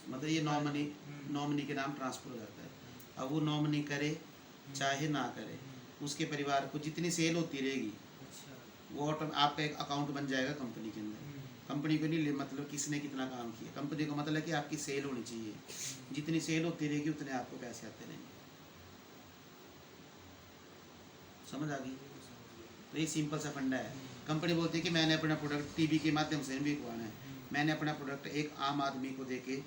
मतलब ये नॉमिनी के नाम ट्रांसफ़र हो जाता है। अब वो नॉमिनी करे चाहे ना करे, उसके परिवार को जितनी सेल होती रहेगी वो आपका एक अकाउंट बन जाएगा कंपनी के अंदर। कंपनी को नहीं मतलब किसने कितना काम किया, कंपनी को मतलब कि आपकी सेल होनी चाहिए, जितनी सेल होती रहेगी उतने आपको पैसे आते रहेंगे। समझ आ गई? तो ये सिंपल सा फंडा है। कंपनी बोलती है कि मैंने अपना प्रोडक्ट टीवी के माध्यम से भी बिकवाना है, मैंने अपना प्रोडक्ट एक आम आदमी को देके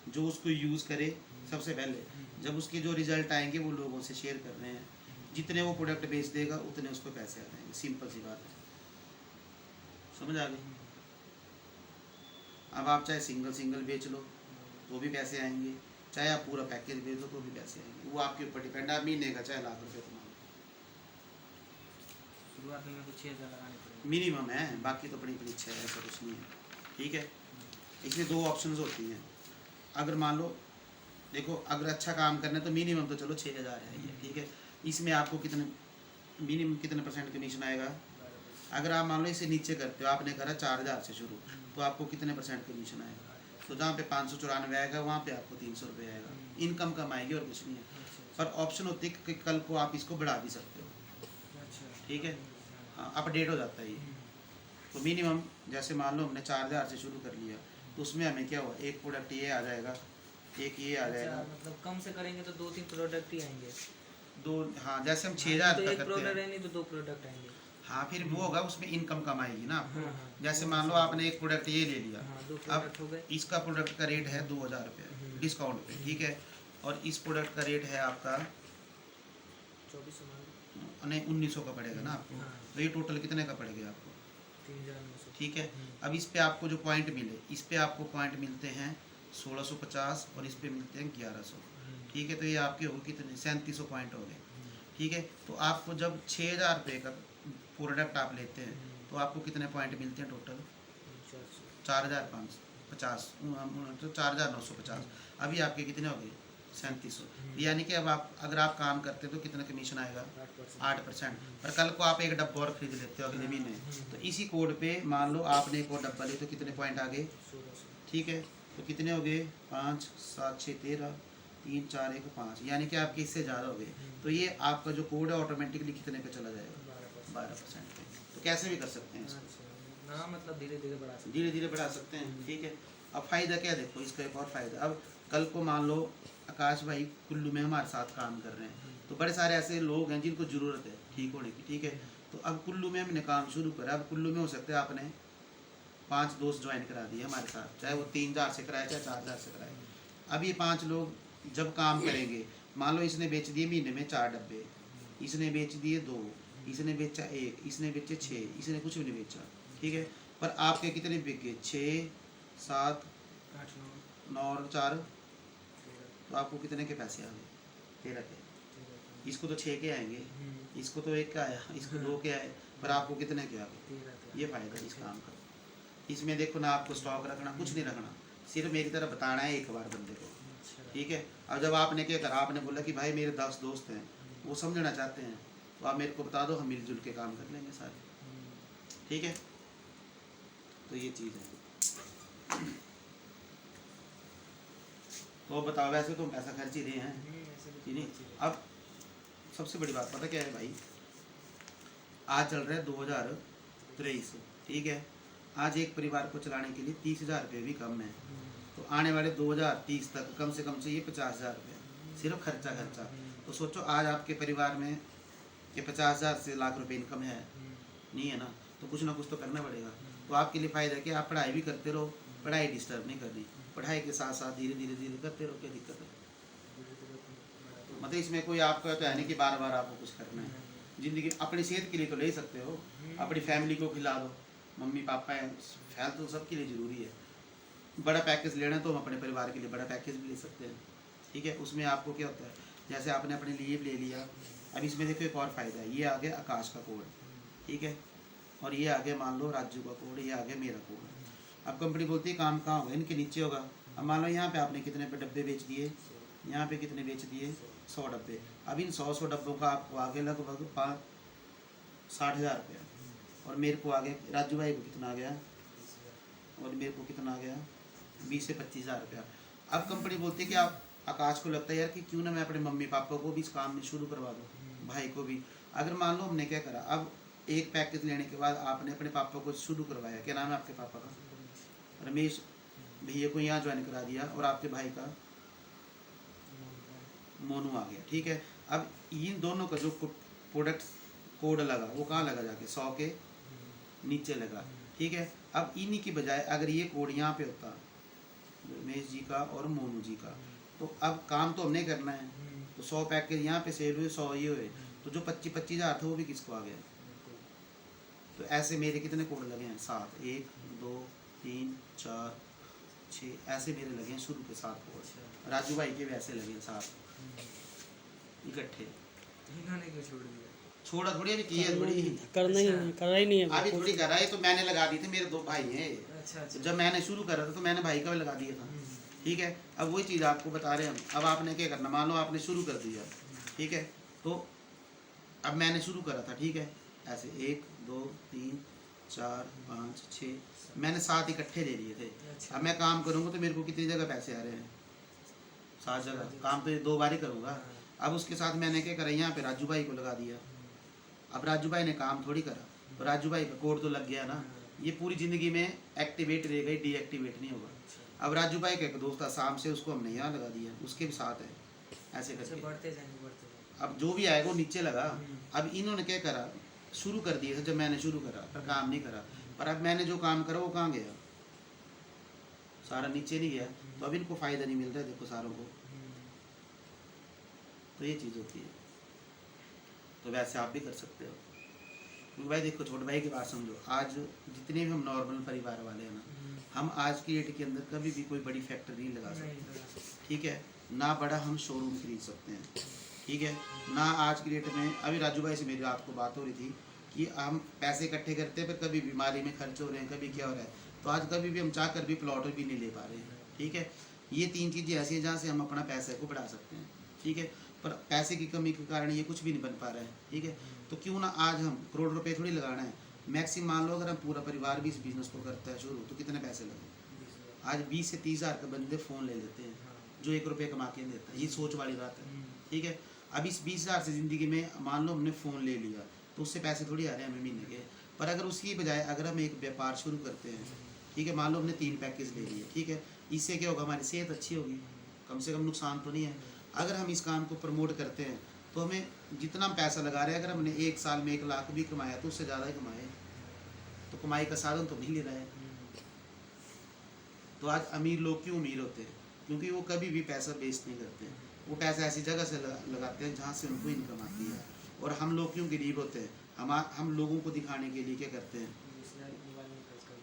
जो उसको यूज़ करे, सबसे पहले जब उसके जो रिजल्ट आएंगे वो लोगों से शेयर कर रहे हैं, जितने वो प्रोडक्ट बेच देगा उतने उसको पैसे आ जाएंगे। सिंपल सी बात है। समझ आ गई? अब आप चाहे सिंगल बेच लो तो भी पैसे आएंगे, चाहे आप पूरा पैकेज बेच दो तो भी पैसे आएंगे। वो आपके ऊपर डिपेंड है, महीने का चाहे लाख रुपये कमा लो। शुरुआत में कुछ 6,000 लगाने पड़ेंगे मिनिमम है, बाकी तो अपनी अपनी इच्छा है, ऐसा कुछ नहीं है। ठीक है, इसमें दो ऑप्शंस होती हैं। अगर मान लो देखो, अगर अच्छा काम करना है तो मिनिमम तो चलो 6,000 है ये, ठीक है। इसमें आपको कितने मिनिमम कितने % कमीशन आएगा? अगर आप मान लो इसे नीचे करते हो, आपने करा 4,000 से शुरू, तो आपको कितने % कमीशन आएगा? तो जहाँ पे 594 आएगा वहाँ पे आपको 300 रुपये आएगा। इनकम कम आएगी और कुछ नहीं है। पर ऑप्शन होती है कि कल को आप इसको बढ़ा भी सकते हो। ठीक है, हाँ, अपडेट हो जाता है ये। तो मिनिमम जैसे मान लो हमने 4,000 से शुरू कर लिया, तो उसमें हमें क्या हुआ, एक प्रोडक्ट ये आ जाएगा, एक ये आ जाएगा। मतलब कम से करेंगे तो 2-3 प्रोडक्ट ही आएंगे। दो, हाँ, जैसे हम 6,000 तो तक एक करते प्रोडक्ट हैं, है नहीं तो 2 प्रोडक्ट आएंगे। हाँ, फिर वो होगा, उसमें इनकम कम आएगी ना आपको। हाँ, जैसे वो मान लो समझ आपने एक प्रोडक्ट ये ले लिया, हाँ, 2 अब प्रोडक्ट हो गए। इसका प्रोडक्ट का रेट है 2,000 रुपये डिस्काउंट पे, ठीक है, और इस प्रोडक्ट का रेट है आपका 2400 मान लो। नहीं 1,900 का पड़ेगा ना आपको। हाँ। तो ये टोटल कितने का पड़ गया आपको? 3,900। ठीक है। अब इस पे आपको जो पॉइंट मिले, इस पे आपको पॉइंट मिलते हैं 1650 और इस पे मिलते हैं 1100। ठीक है, तो ये आपके हो कितने, 3700 पॉइंट हो गए। ठीक है, तो आपको जब 6,000 रुपये का प्रोडक्ट आप लेते हैं तो आपको कितने पॉइंट मिलते हैं टोटल? 4,550, तो 4,950। अभी आपके कितने हो गए? 3700। यानी कि अब आप अगर आप काम करते तो कितना कमीशन आएगा? 8%। पर कल को आप एक डब्बा और खरीद लेते हो अगले महीने, तो इसी कोड पे मान लो आपने एक और डब्बा लिया तो कितने पॉइंट आ गए? 1600। ठीक है, तो कितने हो गए? 5, 7, 6, 13, 3, 4, 1, 5, यानी कि आपके इससे ज़्यादा हो गए। तो ये आपका जो कोड है ऑटोमेटिकली कितने पे चला जाएगा? 12% पे। तो कैसे भी कर सकते हैं इसको, ना मतलब धीरे धीरे बढ़ा सकते धीरे धीरे बढ़ा सकते हैं। ठीक है, अब फ़ायदा क्या देखो इसका, एक और फ़ायदा, अब कल को मान लो आकाश भाई कुल्लू में हमारे साथ काम कर रहे हैं, तो बड़े सारे ऐसे लोग हैं जिनको ज़रूरत है ठीक होने की। ठीक है, तो अब कुल्लू में हमने काम शुरू करा, अब कुल्लू में हो सकता है आपने 5 दोस्त ज्वाइन करा दिए हमारे साथ, चाहे वो 3,000 से कराए चाहे 4,000 से कराए। अब ये 5 लोग जब काम करेंगे, मान लो इसने बेच दिए महीने में 4 डब्बे, इसने बेच दिए 2, इसने बेचा 1, इसने बेचे 6, इसने कुछ भी नहीं बेचा। ठीक है, पर आपके कितने बिक गए? 6, 7, 8, 9 और 4, तो आपको कितने के पैसे आ गए? 13 के। इसको तो 6 के आएंगे, इसको तो 1 का आया, इसको 2 के आए, पर आपको कितने के आ गए? ये फ़ायदा इस काम का। इसमें देखो ना आपको स्टॉक रखना, कुछ नहीं रखना, सिर्फ मेरी तरह बताना है एक बार बंदे को। ठीक है, अब जब आपने क्या करा, आपने बोला कि भाई मेरे 10 दोस्त हैं, वो समझना चाहते हैं, तो आप मेरे को बता दो, हम मिलजुल के काम कर लेंगे सारे। ठीक है, तो ये चीज़ है। तो बताओ, वैसे तो हम पैसा खर्च ही रहे हैं कि नहीं? अब सबसे बड़ी बात पता क्या है भाई, आज चल रहा है 2023, ठीक है, आज एक परिवार को चलाने के लिए 30,000 रुपये भी कम है। तो आने वाले 2030 तक कम से कम चाहिए 50,000 रुपये सिर्फ खर्चा। तो सोचो आज आपके परिवार में कि 50,000 से लाख रुपए इनकम है, नहीं है ना? तो कुछ ना कुछ तो करना पड़ेगा। तो आपके लिए फ़ायदा है कि आप पढ़ाई भी करते रहो, पढ़ाई डिस्टर्ब नहीं करनी, पढ़ाई के साथ साथ धीरे धीरे करते रहो, क्या दिक्कत है? मतलब इसमें कोई आपका तो है नहीं कि बार बार आपको कुछ करना है। ज़िंदगी अपनी सेहत के लिए तो ले सकते हो, अपनी फैमिली को खिला दो, मम्मी पापा हैं, हेल्थ तो सबके लिए ज़रूरी है। बड़ा पैकेज लेना है तो हम अपने परिवार के लिए बड़ा पैकेज भी ले सकते हैं। ठीक है, उसमें आपको क्या होता है, जैसे आपने अपने लिए ले लिया, अब इसमें देखो एक और फ़ायदा है, ये आ गया आकाश का कोड, ठीक है, और ये आ गया मान लो राजू का कोड, ये आ गया मेरा कोड। अब कंपनी बोलती है काम कहाँ होगा, इनके नीचे होगा। अब मान लो यहाँ पे आपने कितने पे डब्बे बेच दिए, यहाँ पे कितने बेच दिए? 100 डब्बे। अब इन 100 डब्बों का आपको आगे लगभग 60,000 रुपया, और मेरे को आ गया, राजू भाई को कितना आ गया, और मेरे को कितना आ गया? 20 से 25,000 रुपया। अब कंपनी बोलती है कि आप आकाश को लगता है यार कि क्यों ना मैं अपने मम्मी पापा को भी इस काम में शुरू करवा दूँ, भाई को भी। अगर मान लो हमने क्या करा, अब एक पैकेज लेने के बाद आपने अपने पापा को शुरू करवाया, क्या नाम है आपके पापा का? रमेश भैया को यहाँ ज्वाइन करा दिया, और आपके भाई का मोनू आ गया, ठीक है। अब इन दोनों का जो प्रोडक्ट कोड लगा वो कहाँ लगा, जाके 100 के नीचे लगा, ठीक है। अब इन्हीं की बजाय अगर ये कोड यहाँ पे होता रमेश जी का और मोनू जी का, तो अब काम तो हमने करना है, तो 100 पैकेज यहाँ पे सेल हुए, 100 ये हुए, तो जो 25 हज़ार था वो भी किसको आ गया। तो ऐसे मेरे कितने कोड लगे हैं? 7, 1 2 3 4 6 ऐसे मेरे लगे हैं शुरू के 7 कोड। राजू भाई के भी ऐसे लगे हैं 7 इकट्ठे। इन्होंने क्यों छोड़ दिया? छोड़ा थोड़ी, अभी किया थोड़ी, करना ही नहीं, करा ही नहीं है अभी थोड़ी करा है। तो मैंने लगा दी थी, मेरे 2 भाई हैं। अच्छा अच्छा। जब मैंने शुरू करा था तो मैंने भाई का भी लगा दिया था, ठीक है। अब वही चीज़ आपको बता रहे हैं हम। अब आपने क्या करना, मान लो आपने शुरू कर दिया, ठीक है। तो अब मैंने शुरू करा था, ठीक है, ऐसे 1 2 3 4 5 6 मैंने 7 इकट्ठे ले लिए थे। अब मैं काम करूँगा तो मेरे को कितनी जगह पैसे आ रहे हैं? 7 जगह। काम तो ये 2 बार ही करूँगा। अब उसके साथ मैंने क्या करा, यहाँ पे राजू भाई को लगा दिया। अब राजू भाई ने काम थोड़ी करा, तो राजू भाई का कोड तो लग गया ना, ये पूरी ज़िंदगी में एक्टिवेट रहेगा, डीएक्टिवेट नहीं होगा। अब राजू भाई का एक दोस्त था शाम से, उसको हमने यहाँ लगा दिया, उसके भी साथ है, ऐसे करके बढ़ते जाएंगे। अब जो भी आएगा वो नीचे लगा। अब इन्होंने क्या करा, शुरू कर दिया था जब मैंने शुरू करा, पर काम नहीं करा। पर अब मैंने जो काम करा वो कहाँ गया, सारा नीचे नहीं गया। तो अब इनको फ़ायदा नहीं मिल रहा है, देखो सारों को। तो ये चीज़ होती है। तो वैसे आप भी कर सकते हो, क्योंकि भाई देखो छोटे भाई की बात समझो, आज जितने भी हम नॉर्मल परिवार वाले हैं ना, हम आज की डेट के अंदर कभी भी कोई बड़ी फैक्ट्री नहीं लगा सकते, ठीक है ना, बड़ा हम शोरूम खरीद सकते हैं, ठीक है ना। आज की डेट में अभी राजू भाई से मेरी आपको बात हो रही थी कि हम पैसे इकट्ठे करते हैं, पर कभी बीमारी में खर्च हो रहे हैं, कभी क्या हो रहा है, तो आज कभी भी हम चाह कर भी प्लॉट भी नहीं ले पा रहे हैं, ठीक है। ये 3 चीज़ें ऐसी हैं जहाँ से हम अपना पैसे को बढ़ा सकते हैं, ठीक है। पर पैसे की कमी के कारण ये कुछ भी नहीं बन पा रहा है, ठीक है। तो क्यों ना आज हम करोड़ रुपए थोड़ी लगाना है, मैक्सिमम मान लो अगर हम पूरा परिवार भी इस बिज़नेस को करता है शुरू, तो कितने पैसे लगे? आज 20 से 30 हज़ार के बंदे फ़ोन ले लेते हैं, जो 1 रुपये कमा के नहीं देता। ये सोच वाली बात है, ठीक है। अब इस 20 हज़ार से ज़िंदगी में मान लो हमने फ़ोन ले लिया, तो उससे पैसे थोड़ी आ रहे हैं हमें महीने के। पर अगर उसकी बजाय अगर हम एक व्यापार शुरू करते हैं, ठीक है, मान लो हमने 3 पैकेज ले लिए, ठीक है, इससे क्या होगा, हमारी सेहत अच्छी होगी, कम से कम नुकसान तो नहीं है। अगर हम इस काम को प्रमोट करते हैं तो हमें जितना हम पैसा लगा रहे हैं, अगर हमने 1 साल में 1 लाख भी कमाया तो उससे ज़्यादा ही कमाए, तो कमाई का साधन तो मिल ही रहा है। तो आज अमीर लोग क्यों अमीर होते हैं? क्योंकि वो कभी भी पैसा वेस्ट नहीं करते, वो पैसा ऐसी जगह से लगाते हैं जहाँ से उनको इनकम आती है। और हम लोग क्यों गरीब होते हैं? हम लोगों को दिखाने के लिए क्या करते हैं,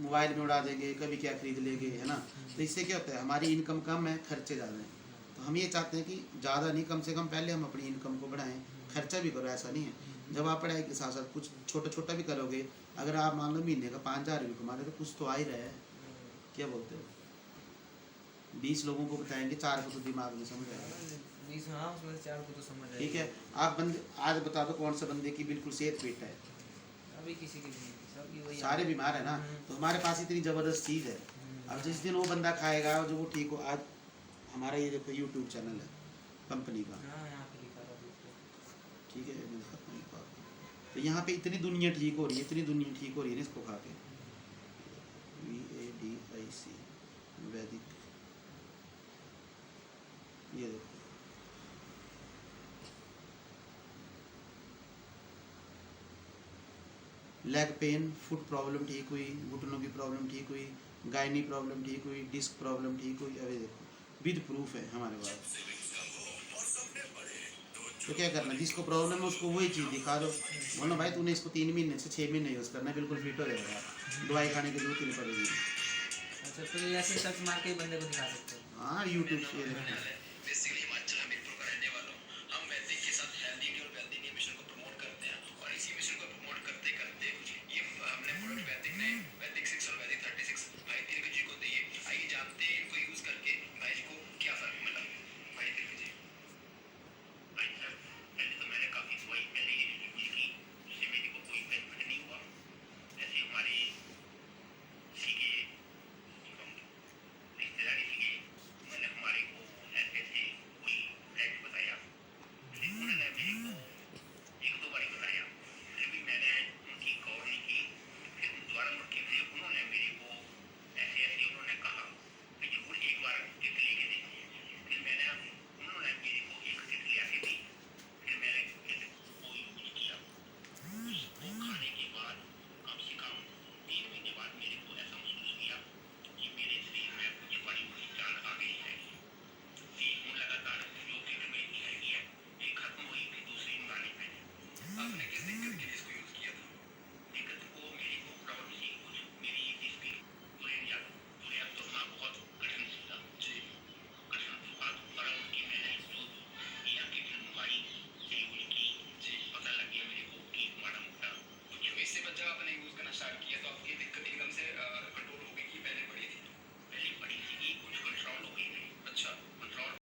मोबाइल में उड़ा देंगे, कभी क्या खरीद लेंगे, है ना। तो इससे क्या होता है, हमारी इनकम कम है, खर्चे ज़्यादा हैं। तो हम ये चाहते हैं कि ज़्यादा नहीं, कम से कम पहले हम अपनी इनकम को बढ़ाएं, खर्चा भी करो, ऐसा नहीं है। जब आप पढ़ाई के साथ साथ कुछ छोटा छोटा भी करोगे, अगर आप मान लो महीने का 5 हज़ार भी कमा रहे, तो कुछ तो आ ही रहा है। क्या बोलते हो? 20 लोगों को बताएंगे, 4 को तो दिमाग में समझ आएगा, हाँ, उसमें से 4 को तो समझ आएगा। ठीक है। आप बंदे आज बता दो कौन सा बंदे की बिल्कुल सेहत फिट है? अभी किसी की नहीं, सबकी वही सारे बीमार है ना। तो हमारे पास इतनी ज़बरदस्त चीज़ है। अब जिस दिन वो बंदा खाएगा जो वो ठीक हो, आज हमारा ये देखो यूट्यूब चैनल है कंपनी का, हाँ, यहाँ पे लिखा था बिल्कुल। ठीक है, मैं दिखाता हूँ एक बार। तो यहाँ पे इतनी दुनिया ठीक हो रही है, इतनी दुनिया ठीक हो रही है ना इसको खा के। VADIC वैदिक, ये देखो, लेग पेन, फुट प्रॉब्लम ठीक हुई, घुटनों की प्रॉब्लम ठीक हुई, गायनी प्रॉब्लम ठीक हुई, डिस्क प्रॉब्लम ठीक हुई। अभी देखो विद प्रूफ है हमारे पास। तो क्या करना, जिसको प्रॉब्लम है उसको वही चीज़ दिखा दो, बोलो भाई तूने इसको 3 महीने से 6 महीने यूज़ करना है, बिल्कुल फिट हो जाएगा, दवाई खाने की जरूरत ही नहीं पड़ेगी। अच्छा, तो ये ऐसे सर्च मार के बंदे को दिखा सकते हो? हाँ यूट्यूब से